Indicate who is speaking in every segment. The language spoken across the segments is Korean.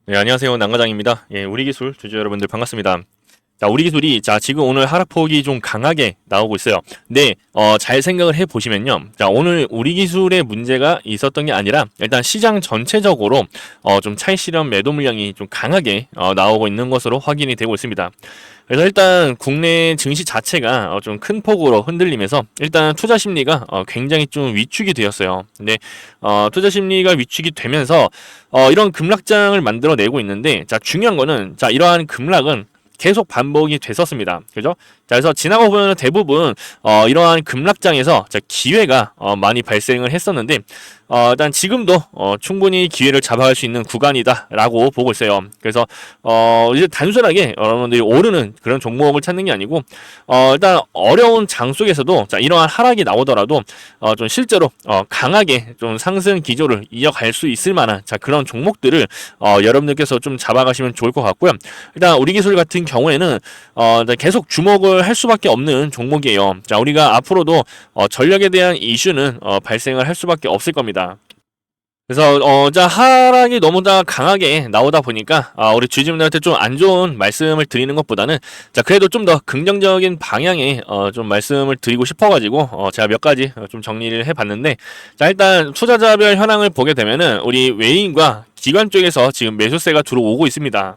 Speaker 1: 네, 안녕하세요. 남과장입니다. 예, 우리 기술 주주 여러분들 반갑습니다. 자, 우리 기술이 지금 오늘 하락폭이 좀 강하게 나오고 있어요. 근데 잘 생각을 해 보시면요. 자, 오늘 우리 기술의 문제가 있었던 게 아니라 일단 시장 전체적으로 좀 차익 실현 매도 물량이 좀 강하게 나오고 있는 것으로 확인이 되고 있습니다. 그래서 일단 국내 증시 자체가 좀 큰 폭으로 흔들리면서 일단 투자 심리가 굉장히 좀 위축이 되었어요. 근데 투자 심리가 위축이 되면서 이런 급락장을 만들어내고 있는데, 자, 중요한 거는 자, 이러한 급락은 계속 반복이 됐었습니다. 그죠? 자, 그래서 지나고 보면 대부분 이러한 급락장에서 자, 기회가 많이 발생을 했었는데, 일단 지금도 충분히 기회를 잡아갈 수 있는 구간이다라고 보고 있어요. 그래서 이제 단순하게 여러분들이 오르는 그런 종목을 찾는 게 아니고, 일단 어려운 장 속에서도 자, 이러한 하락이 나오더라도 좀 실제로 강하게 좀 상승 기조를 이어갈 수 있을 만한 자, 그런 종목들을 여러분들께서 좀 잡아가시면 좋을 것 같고요. 일단 우리 기술 같은 경우에는 계속 주목을 할 수밖에 없는 종목이에요. 자, 우리가 앞으로도 전력에 대한 이슈는 발생을 할 수밖에 없을 겁니다. 그래서 자, 하락이 너무 다 강하게 나오다 보니까 우리 주주분들한테 좀 안 좋은 말씀을 드리는 것보다는 자, 그래도 좀 더 긍정적인 방향의 좀 말씀을 드리고 싶어가지고 제가 몇 가지 좀 정리를 해봤는데, 자, 일단 투자자별 현황을 보게 되면은 우리 외인과 기관 쪽에서 지금 매수세가 들어오고 있습니다.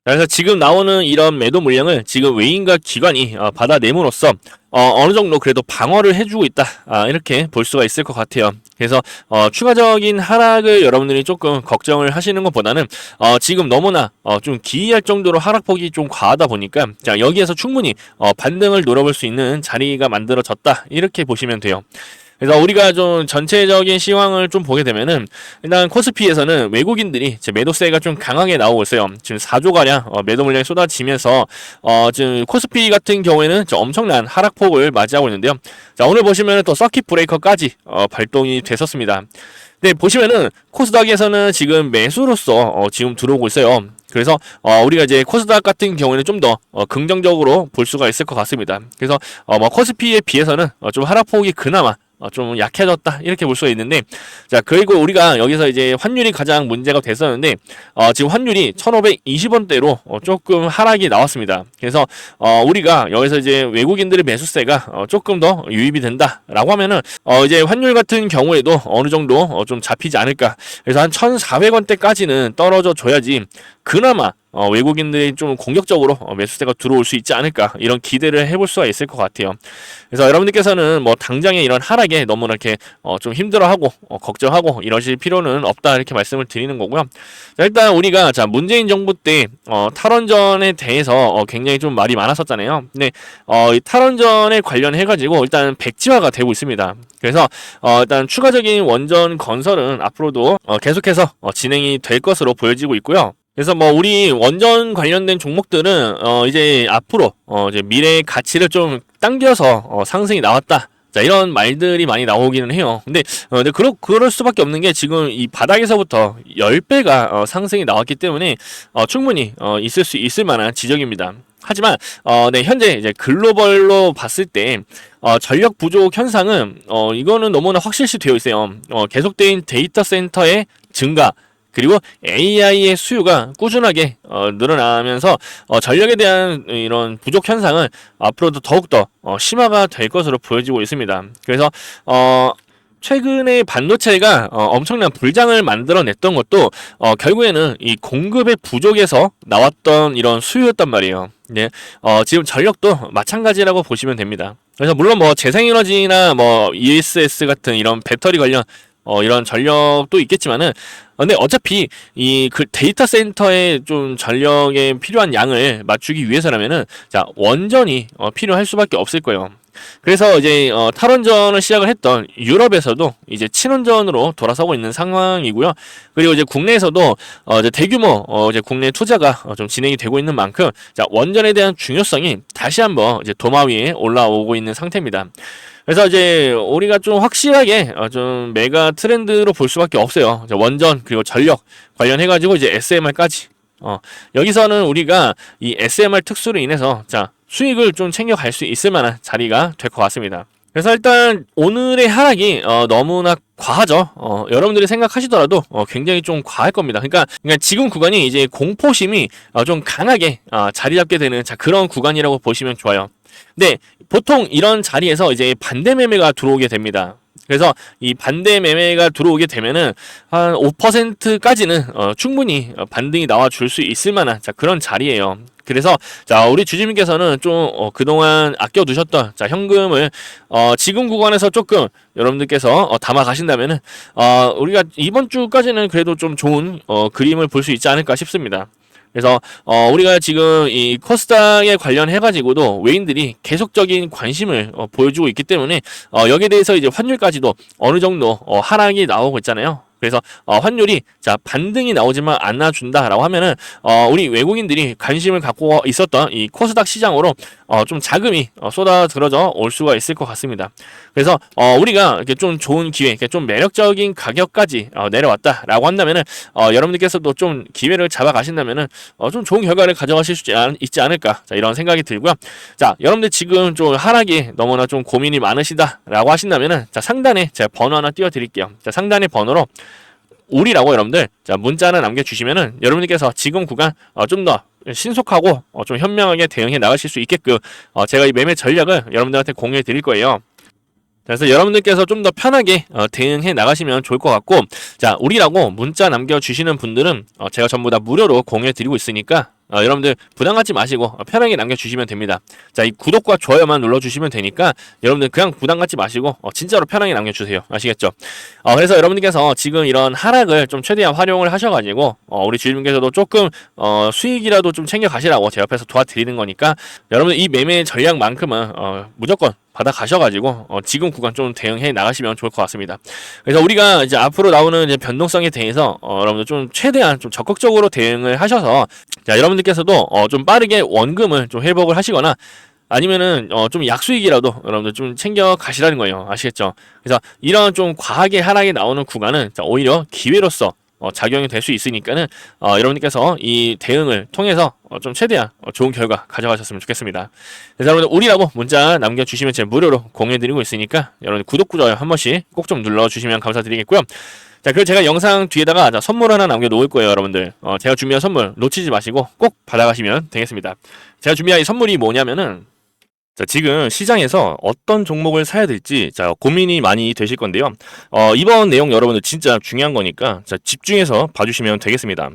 Speaker 1: 그래서 지금 나오는 이런 매도 물량을 지금 외인과 기관이 받아내므로써 어느 정도 그래도 방어를 해주고 있다, 이렇게 볼 수가 있을 것 같아요. 그래서 추가적인 하락을 여러분들이 조금 걱정을 하시는 것보다는 지금 너무나 좀 기이할 정도로 하락폭이 좀 과하다 보니까 자, 여기에서 충분히 반등을 노려볼 수 있는 자리가 만들어졌다, 이렇게 보시면 돼요. 그래서 우리가 좀 전체적인 시황을 좀 보게 되면은 일단 코스피에서는 외국인들이 매도세가 좀 강하게 나오고 있어요. 지금 4조 가량 매도 물량이 쏟아지면서 지금 코스피 같은 경우에는 엄청난 하락폭을 맞이하고 있는데요. 자, 오늘 보시면은 또 서킷 브레이커까지 발동이 됐었습니다. 네, 보시면은 코스닥에서는 지금 매수로서 지금 들어오고 있어요. 그래서 우리가 이제 코스닥 같은 경우에는 좀 더 긍정적으로 볼 수가 있을 것 같습니다. 그래서 뭐 코스피에 비해서는 좀 하락폭이 그나마 좀 약해졌다, 이렇게 볼 수가 있는데, 자, 그리고 우리가 여기서 이제 환율이 가장 문제가 됐었는데 지금 환율이 1520원대로 조금 하락이 나왔습니다. 그래서 우리가 여기서 이제 외국인들의 매수세가 조금 더 유입이 된다라고 하면은 이제 환율 같은 경우에도 어느 정도 좀 잡히지 않을까. 그래서 한 1400원대까지는 떨어져 줘야지 그나마 외국인들이 좀 공격적으로 매수세가 들어올 수 있지 않을까, 이런 기대를 해볼 수가 있을 것 같아요. 그래서 여러분들께서는 뭐 당장에 이런 하락에 너무 이렇게 좀 힘들어하고 걱정하고 이러실 필요는 없다, 이렇게 말씀을 드리는 거고요. 자, 일단 우리가 자, 문재인 정부 때 탈원전에 대해서 굉장히 좀 말이 많았었잖아요. 근데 이 탈원전에 관련해 가지고 일단 백지화가 되고 있습니다. 그래서 일단 추가적인 원전 건설은 앞으로도 계속해서 진행이 될 것으로 보여지고 있고요. 그래서 뭐 우리 원전 관련된 종목들은 이제 앞으로 이제 미래의 가치를 좀 당겨서 상승이 나왔다, 자, 이런 말들이 많이 나오기는 해요. 근데 그럴 수밖에 없는 게 지금 이 바닥에서부터 10배가 상승이 나왔기 때문에 충분히 있을 수 있을 만한 지적입니다. 하지만 네, 현재 이제 글로벌로 봤을 때 전력 부족 현상은 이거는 너무나 확실시 되어 있어요. 계속된 데이터 센터의 증가, 그리고 AI의 수요가 꾸준하게 늘어나면서 전력에 대한 이런 부족 현상은 앞으로도 더욱더 심화가 될 것으로 보여지고 있습니다. 그래서 최근에 반도체가 엄청난 불장을 만들어냈던 것도 결국에는 이 공급의 부족에서 나왔던 이런 수요였단 말이에요. 네, 지금 전력도 마찬가지라고 보시면 됩니다. 그래서 물론 뭐 재생에너지나 뭐 ESS 같은 이런 배터리 관련 이런 전력도 있겠지만은, 근데 어차피 이 그 데이터 센터에 좀 전력에 필요한 양을 맞추기 위해서라면은 자, 원전이 필요할 수밖에 없을 거예요. 그래서 이제 탈원전을 시작을 했던 유럽에서도 이제 친원전으로 돌아서고 있는 상황이고요. 그리고 이제 국내에서도 이제 대규모 이제 국내 투자가 좀 진행이 되고 있는 만큼 자, 원전에 대한 중요성이 다시 한번 이제 도마 위에 올라오고 있는 상태입니다. 그래서 이제 우리가 좀 확실하게 좀 메가 트렌드로 볼 수밖에 없어요. 원전 그리고 전력 관련해가지고 이제 SMR까지 여기서는 우리가 이 SMR 특수로 인해서 자, 수익을 좀 챙겨갈 수 있을 만한 자리가 될 것 같습니다. 그래서 일단 오늘의 하락이 너무나 과하죠. 여러분들이 생각하시더라도 굉장히 좀 과할 겁니다. 그러니까 지금 구간이 이제 공포심이 좀 강하게 자리 잡게 되는 그런 구간이라고 보시면 좋아요. 근데 보통 이런 자리에서 이제 반대 매매가 들어오게 됩니다. 그래서 이 반대 매매가 들어오게 되면은 한 5%까지는 충분히 반등이 나와 줄 수 있을 만한 그런 자리예요. 그래서 우리 주주님께서는 좀 그동안 아껴 두셨던 현금을 지금 구간에서 조금 여러분들께서 담아 가신다면은 우리가 이번 주까지는 그래도 좀 좋은 그림을 볼 수 있지 않을까 싶습니다. 그래서 우리가 지금 이 코스닥에 관련해 가지고도 외인들이 계속적인 관심을 보여주고 있기 때문에 여기에 대해서 이제 환율까지도 어느 정도 하락이 나오고 있잖아요. 그래서 환율이 반등이 나오지만 안 나준다라고 하면은 우리 외국인들이 관심을 갖고 있었던 이 코스닥 시장으로 좀 자금이 쏟아들어져 올 수가 있을 것 같습니다. 그래서 우리가 이렇게 좀 좋은 기회, 이렇게 좀 매력적인 가격까지 내려왔다라고 한다면은 여러분들께서도 좀 기회를 잡아 가신다면은 좀 좋은 결과를 가져가실 수 있지 않을까, 이런 생각이 들고요. 여러분들 지금 좀 하락이 너무나 좀 고민이 많으시다라고 하신다면은 상단에 제가 번호 하나 띄워드릴게요. 상단의 번호로 우리라고 여러분들 문자 하나 남겨주시면은 여러분들께서 지금 구간 좀 더 신속하고 좀 현명하게 대응해 나가실 수 있게끔 제가 이 매매 전략을 여러분들한테 공유해 드릴 거예요. 그래서 여러분들께서 좀 더 편하게 대응해 나가시면 좋을 것 같고, 우리라고 문자 남겨주시는 분들은 제가 전부 다 무료로 공유해 드리고 있으니까 여러분들 부담 갖지 마시고 편하게 남겨주시면 됩니다. 이 구독과 좋아요만 눌러주시면 되니까 여러분들 그냥 부담 갖지 마시고 진짜로 편하게 남겨주세요. 아시겠죠? 그래서 여러분들께서 지금 이런 하락을 좀 최대한 활용을 하셔가지고 우리 주주님께서도 조금 수익이라도 좀 챙겨 가시라고 제 옆에서 도와드리는 거니까 여러분들 이 매매 전략만큼은 무조건 받아 가셔가지고 지금 구간 좀 대응해 나가시면 좋을 것 같습니다. 그래서 우리가 이제 앞으로 나오는 이제 변동성에 대해서 여러분들 좀 최대한 좀 적극적으로 대응을 하셔서 여러분들께서도 좀 빠르게 원금을 좀 회복을 하시거나 아니면은 좀 약수익이라도 여러분들 좀 챙겨 가시라는 거예요. 아시겠죠? 그래서 이런 좀 과하게 하락이 나오는 구간은 오히려 기회로서 작용이 될 수 있으니까는 여러분들께서 이 대응을 통해서 좀 최대한 좋은 결과 가져가셨으면 좋겠습니다. 그래서 여러분들 우리라고 문자 남겨주시면 제가 무료로 공유해드리고 있으니까 여러분 구독, 좋아요 한 번씩 꼭 좀 눌러주시면 감사드리겠고요. 그리고 제가 영상 뒤에다가 선물 하나 남겨놓을 거예요, 여러분들. 제가 준비한 선물 놓치지 마시고 꼭 받아가시면 되겠습니다. 제가 준비한 이 선물이 뭐냐면은 지금 시장에서 어떤 종목을 사야 될지 고민이 많이 되실 건데요. 이번 내용 여러분들 진짜 중요한 거니까 집중해서 봐주시면 되겠습니다.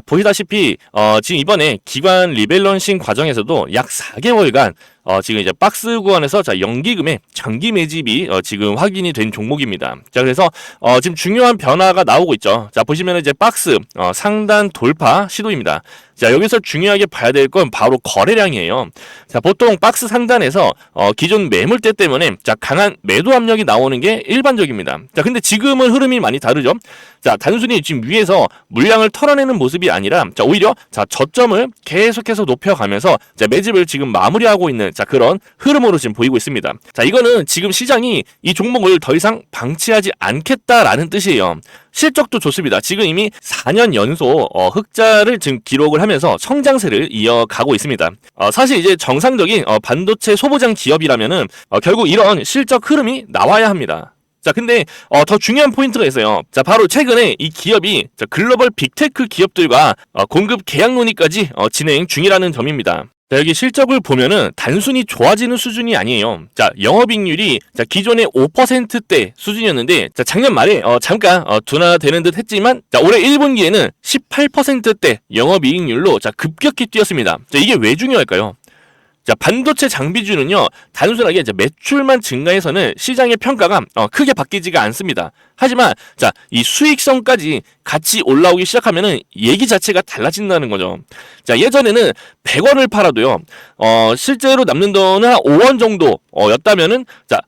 Speaker 1: 보시다시피 지금 이번에 기관 리밸런싱 과정에서도 약 4개월간 지금 이제 박스 구간에서 연기금의 장기 매집이 지금 확인이 된 종목입니다. 그래서 지금 중요한 변화가 나오고 있죠. 보시면 이제 박스 상단 돌파 시도입니다. 여기서 중요하게 봐야 될 건 바로 거래량이에요. 보통 박스 상단에서 기존 매물대 때문에 강한 매도 압력이 나오는 게 일반적입니다. 근데 지금은 흐름이 많이 다르죠. 단순히 지금 위에서 물량을 털어내는 모습이 아니라 오히려 저점을 계속해서 높여가면서 매집을 지금 마무리하고 있는 그런 흐름으로 지금 보이고 있습니다. 이거는 지금 시장이 이 종목을 더 이상 방치하지 않겠다라는 뜻이에요. 실적도 좋습니다. 지금 이미 4년 연속 흑자를 지금 기록을 하면서 성장세를 이어가고 있습니다. 사실 이제 정상적인 반도체 소보장 기업이라면은 결국 이런 실적 흐름이 나와야 합니다. 근데 더 중요한 포인트가 있어요. 바로 최근에 이 기업이 글로벌 빅테크 기업들과 공급 계약 논의까지 진행 중이라는 점입니다. 여기 실적을 보면은 단순히 좋아지는 수준이 아니에요. 영업이익률이 기존의 5%대 수준이었는데 작년 말에 잠깐 둔화되는 듯 했지만 올해 1분기에는 18%대 영업이익률로 급격히 뛰었습니다. 이게 왜 중요할까요? 반도체 장비주는요, 단순하게 매출만 증가해서는 시장의 평가가 크게 바뀌지가 않습니다. 하지만 이 수익성까지 같이 올라오기 시작하면은 얘기 자체가 달라진다는 거죠. 예전에는 100원을 팔아도요, 실제로 남는 돈은 한 5원 정도 였다면은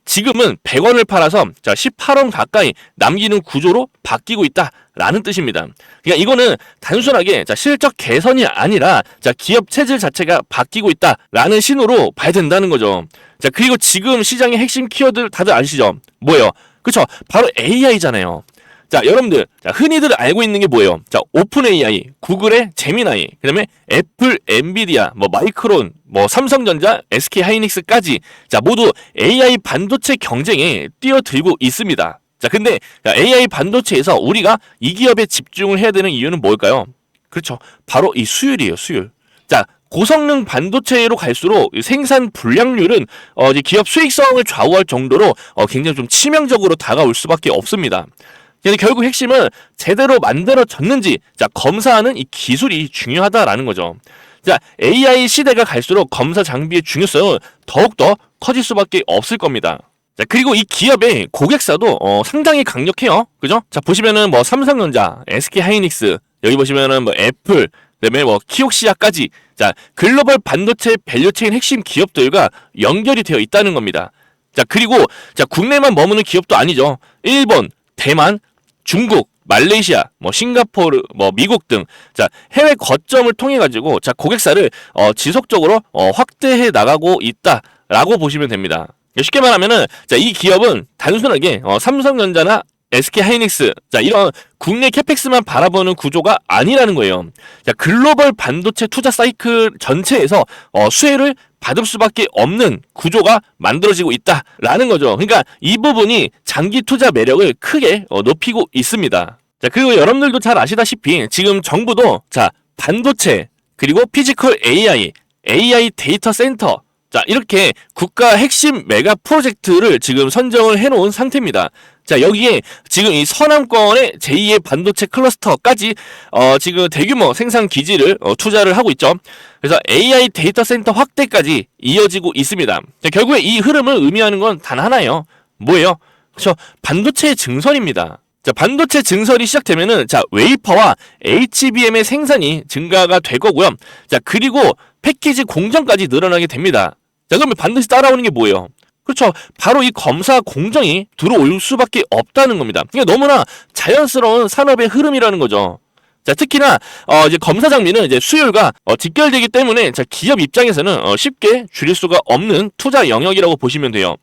Speaker 1: 지금은 100원을 팔아서 18원 가까이 남기는 구조로 바뀌고 있다라는 뜻입니다. 그러니까 이거는 단순하게 실적 개선이 아니라 기업 체질 자체가 바뀌고 있다라는 신호로 봐야 된다는 거죠. 그리고 지금 시장의 핵심 키워드 다들 아시죠? 뭐예요? 그쵸? 바로 AI잖아요. 자, 여러분들, 자, 흔히들 알고 있는 게 뭐예요? 자, 오픈 AI, 구글의 제미나이, 그 다음에 애플, 엔비디아, 뭐 마이크론, 뭐 삼성전자, SK 하이닉스까지 자, 모두 AI 반도체 경쟁에 뛰어들고 있습니다. 자, 근데 AI 반도체에서 우리가 이 기업에 집중을 해야 되는 이유는 뭘까요? 그렇죠. 바로 이 수율이에요, 수율. 자, 고성능 반도체로 갈수록 생산 불량률은 이제 기업 수익성을 좌우할 정도로 굉장히 좀 치명적으로 다가올 수밖에 없습니다. 근데 결국 핵심은 제대로 만들어졌는지 자, 검사하는 이 기술이 중요하다라는 거죠. 자, AI 시대가 갈수록 검사 장비의 중요성은 더욱더 커질 수밖에 없을 겁니다. 자, 그리고 이 기업의 고객사도 상당히 강력해요. 그죠? 자, 보시면은 뭐 삼성전자, SK 하이닉스, 여기 보시면은 뭐 애플, 그다음에 뭐 키옥시아까지 자, 글로벌 반도체 밸류체인 핵심 기업들과 연결이 되어 있다는 겁니다. 자, 그리고 자, 국내만 머무는 기업도 아니죠. 일본, 대만, 중국, 말레이시아, 뭐 싱가포르, 뭐 미국 등 자, 해외 거점을 통해 가지고 자, 고객사를 지속적으로 확대해 나가고 있다라고 보시면 됩니다. 쉽게 말하면은 자, 이 기업은 단순하게 삼성전자나 SK 하이닉스 자, 이런 국내 캐펙스만 바라보는 구조가 아니라는 거예요. 자, 글로벌 반도체 투자 사이클 전체에서 수혜를 받을 수밖에 없는 구조가 만들어지고 있다라는 거죠. 그러니까 이 부분이 장기 투자 매력을 크게 높이고 있습니다. 자, 그리고 여러분들도 잘 아시다시피 지금 정부도 자, 반도체 그리고 피지컬 AI 데이터 센터 자, 이렇게 국가 핵심 메가 프로젝트를 지금 선정을 해놓은 상태입니다. 자, 여기에 지금 이 서남권의 제2의 반도체 클러스터까지 지금 대규모 생산 기지를 투자를 하고 있죠. 그래서 AI 데이터 센터 확대까지 이어지고 있습니다. 자, 결국에 이 흐름을 의미하는 건 단 하나예요. 뭐예요? 그렇죠. 반도체 증설입니다. 자, 반도체 증설이 시작되면은 자, 웨이퍼와 HBM의 생산이 증가가 될 거고요. 자, 그리고 패키지 공정까지 늘어나게 됩니다. 자, 그러면 반드시 따라오는 게 뭐예요? 그렇죠. 바로 이 검사 공정이 들어올 수밖에 없다는 겁니다. 그러니까 너무나 자연스러운 산업의 흐름이라는 거죠. 자, 특히나 이제 검사 장비는 이제 수율과 직결되기 때문에 자, 기업 입장에서는 쉽게 줄일 수가 없는 투자 영역이라고 보시면 돼요.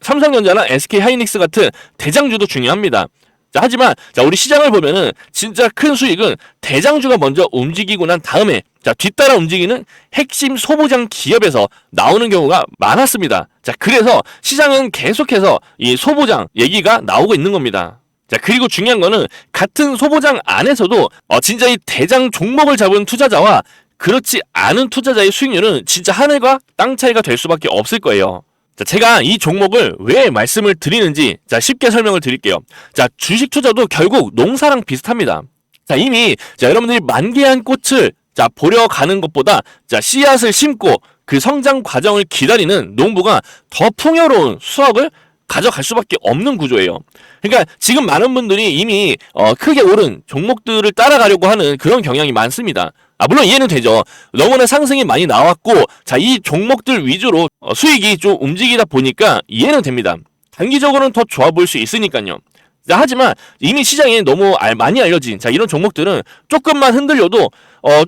Speaker 1: 삼성전자나 SK 하이닉스 같은 대장주도 중요합니다. 자, 하지만 자, 우리 시장을 보면은 진짜 큰 수익은 대장주가 먼저 움직이고 난 다음에 자, 뒤따라 움직이는 핵심 소부장 기업에서 나오는 경우가 많았습니다. 자, 그래서 시장은 계속해서 이 소부장 얘기가 나오고 있는 겁니다. 자, 그리고 중요한 거는 같은 소부장 안에서도 진짜 이 대장 종목을 잡은 투자자와 그렇지 않은 투자자의 수익률은 진짜 하늘과 땅 차이가 될 수밖에 없을 거예요. 자, 제가 이 종목을 왜 말씀을 드리는지 자, 쉽게 설명을 드릴게요. 자, 주식 투자도 결국 농사랑 비슷합니다. 자, 이미 자, 여러분들이 만개한 꽃을 자, 보려 가는 것보다 자, 씨앗을 심고 그 성장 과정을 기다리는 농부가 더 풍요로운 수확을 가져갈 수밖에 없는 구조예요. 그러니까 지금 많은 분들이 이미 크게 오른 종목들을 따라가려고 하는 그런 경향이 많습니다. 물론 이해는 되죠. 너무나 상승이 많이 나왔고 자, 이 종목들 위주로 수익이 좀 움직이다 보니까 이해는 됩니다. 단기적으로는 더 좋아 보일 수 있으니까요. 자, 하지만 이미 시장에 너무 많이 알려진 자, 이런 종목들은 조금만 흔들려도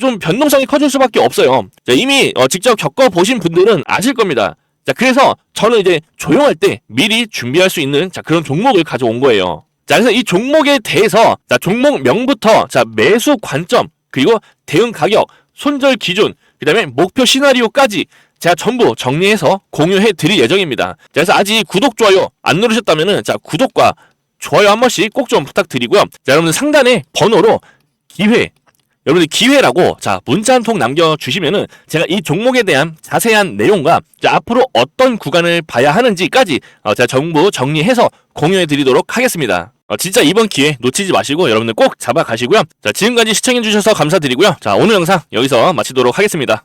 Speaker 1: 좀 변동성이 커질 수밖에 없어요. 자, 이미 직접 겪어보신 분들은 아실 겁니다. 자, 그래서 저는 이제 조용할 때 미리 준비할 수 있는 자, 그런 종목을 가져온 거예요. 자, 그래서 이 종목에 대해서 자, 종목명부터 자, 매수 관점 그리고 대응 가격, 손절 기준, 그 다음에 목표 시나리오까지 제가 전부 정리해서 공유해 드릴 예정입니다. 자, 그래서 아직 구독, 좋아요 안 누르셨다면은 자, 구독과 좋아요 한 번씩 꼭 좀 부탁드리고요. 자, 여러분들 상단에 번호로 기회, 여러분들 기회라고 자, 문자 한 통 남겨주시면은 제가 이 종목에 대한 자세한 내용과 자, 앞으로 어떤 구간을 봐야 하는지까지 제가 전부 정리해서 공유해 드리도록 하겠습니다. 진짜 이번 기회 놓치지 마시고 여러분들 꼭 잡아가시고요. 자, 지금까지 시청해주셔서 감사드리고요. 자, 오늘 영상 여기서 마치도록 하겠습니다.